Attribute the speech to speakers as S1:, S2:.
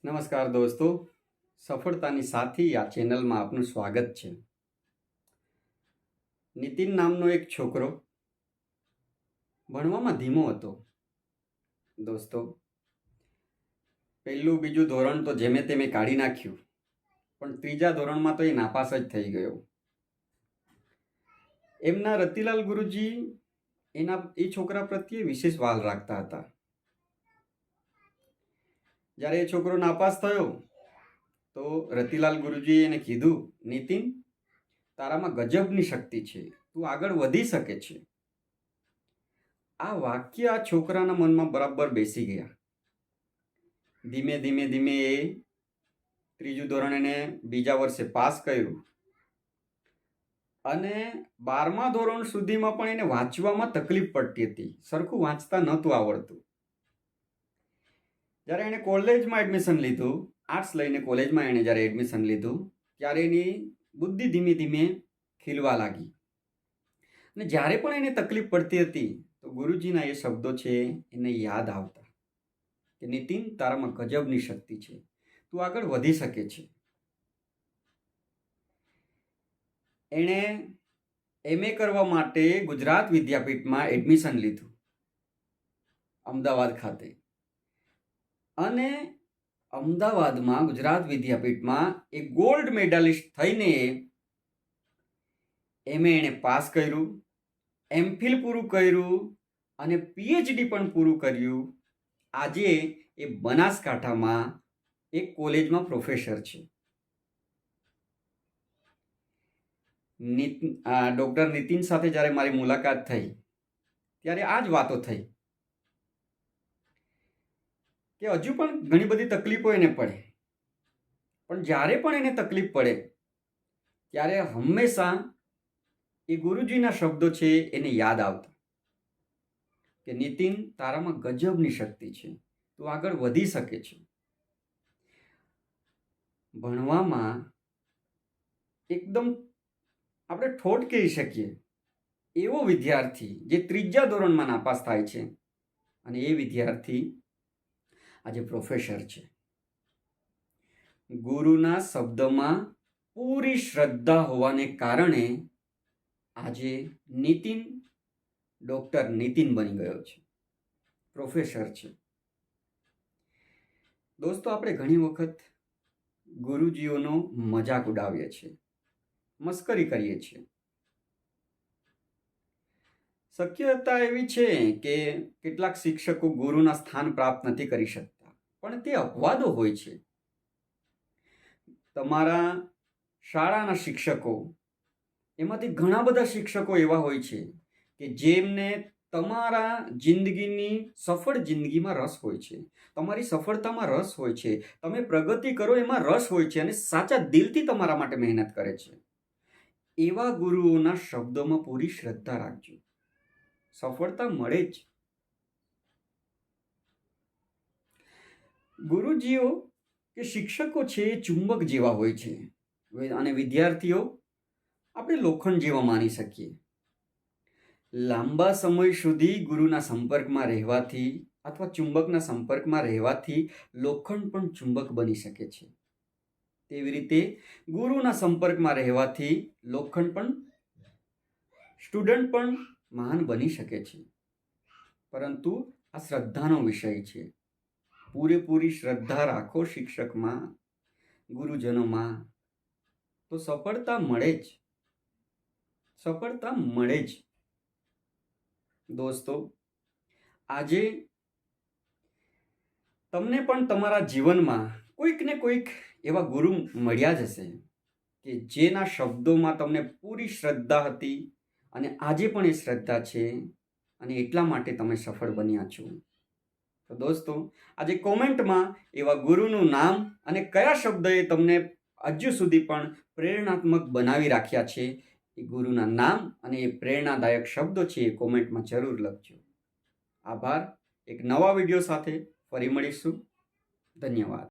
S1: નમસ્કાર દોસ્તો, સફળતાની સાથી આ ચેનલમાં આપનું સ્વાગત છે. નીતિન નામનો એક છોકરો ભણવામાં ધીમો હતો. દોસ્તો, પહેલું બીજું ધોરણ તો જેમે તેમે કાઢી નાખ્યું, પણ ત્રીજા ધોરણમાં તો એ નાપાસ જ થઈ ગયો. એમના રતિલાલ ગુરુજી એ છોકરા પ્રત્યે વિશેષ વાલ રાખતા હતા. જ્યારે એ છોકરો નાપાસ થયો તો રતિલાલ ગુરુજીએ એને કીધું, નીતિન, તારામાં ગજબની શક્તિ છે, તું આગળ વધી શકે છે. આ વાક્ય આ છોકરાના મનમાં બરાબર બેસી ગયા. ધીમે ધીમે ધીમે એ ત્રીજું ધોરણ એને બીજા વર્ષે પાસ કર્યું અને 12મા ધોરણ સુધીમાં પણ એને વાંચવામાં તકલીફ પડતી હતી. સરખું વાંચતા નહોતું આવડતું. જ્યારે એણે કોલેજમાં એડમિશન લીધું, આર્ટ્સ લઈને કોલેજમાં એણે જ્યારે એડમિશન લીધું, ત્યારે એની બુદ્ધિ ધીમે ધીમે ખીલવા લાગી. અને જ્યારે પણ એને તકલીફ પડતી હતી તો ગુરુજીના એ શબ્દો છે એને યાદ આવતા કે નીતિન, તારામાં ગજબની શક્તિ છે, તું આગળ વધી શકે છે. એણે MA કરવા માટે ગુજરાત વિદ્યાપીઠમાં એડમિશન લીધું અમદાવાદ ખાતે. અને અમદાવાદમાં ગુજરાત વિદ્યાપીઠમાં એ ગોલ્ડ મેડાલિસ્ટ થઈને MA એણે પાસ કર્યું, MPhil પૂરું કર્યું અને PhD પણ પૂરું કર્યું. આજે એ બનાસકાંઠામાં એક કોલેજમાં પ્રોફેસર છે. ડૉક્ટર નીતિન સાથે જ્યારે મારી મુલાકાત થઈ ત્યારે આ જ વાતો થઈ કે હજુ પણ ઘણી બધી તકલીફો એને પડે, પણ જ્યારે પણ એને તકલીફ પડે ત્યારે હંમેશા એ ગુરુજીના શબ્દો છે એને યાદ આવતા કે નીતિન, તારામાં ગજબની શક્તિ છે, તું આગળ વધી શકે છે. ભણવામાં એકદમ આપણે ઠોઠ કહી શકીએ એવો વિદ્યાર્થી જે ત્રીજા ધોરણમાં નાપાસ થાય છે અને એ વિદ્યાર્થી આજે પ્રોફેસર છે. ગુરુના શબ્દમાં પૂરી શ્રદ્ધા હોવાને કારણે આજે નીતિન ડૉક્ટર નીતિન બની ગયો છે, પ્રોફેસર છે. દોસ્તો, આપણે ઘણી વખત ગુરુજીઓનો મજાક ઉડાવીએ છીએ, મસ્કરી કરીએ છીએ. શક્યતા એવી છે કે કેટલાક શિક્ષકો ગુરુના સ્થાન પ્રાપ્ત નથી કરી શકતા, પણ તે અપવાદો હોય છે. તમારા શાળાના શિક્ષકો, એમાંથી ઘણા બધા શિક્ષકો એવા હોય છે કે જેમને તમારા જિંદગીની સફળ જિંદગીમાં રસ હોય છે, તમારી સફળતામાં રસ હોય છે, તમે પ્રગતિ કરો એમાં રસ હોય છે અને સાચા દિલથી તમારા માટે મહેનત કરે છે. એવા ગુરુઓના શબ્દોમાં પૂરી શ્રદ્ધા રાખજો, સફળતા મળે જ. ગુરુજીઓ કે શિક્ષકો છે એ ચુંબક જેવા હોય છે અને વિદ્યાર્થીઓ આપણે લોખંડ જેવા માની શકીએ. લાંબા સમય સુધી ગુરુના સંપર્કમાં રહેવાથી અથવા ચુંબકના સંપર્કમાં રહેવાથી લોખંડ પણ ચુંબક બની શકે છે. તેવી રીતે ગુરુના સંપર્કમાં રહેવાથી લોખંડ પણ, સ્ટુડન્ટ પણ મહાન બની શકે છે. પરંતુ આ શ્રદ્ધાનો વિષય છે. પૂરેપૂરી શ્રદ્ધા રાખો શિક્ષકમાં, ગુરુજનોમાં, તો સફળતા મળે જ, સફળતા મળે જ. દોસ્તો, આજે તમને પણ તમારા જીવનમાં કોઈક ને કોઈક એવા ગુરુ મળ્યા જ હશે કે જેના શબ્દોમાં તમને પૂરી શ્રદ્ધા હતી અને આજે પણ એ શ્રદ્ધા છે અને એટલા માટે તમે સફળ બન્યા છો. તો દોસ્તો, આજે કોમેન્ટમાં એવા ગુરુનું નામ અને કયા શબ્દએ તમને હજુ સુધી પણ પ્રેરણાત્મક બનાવી રાખ્યા છે એ ગુરુના નામ અને એ પ્રેરણાદાયક શબ્દો છે એ કોમેન્ટમાં જરૂર લખજો. આભાર. એક નવા વિડીયો સાથે ફરી મળીશું. ધન્યવાદ.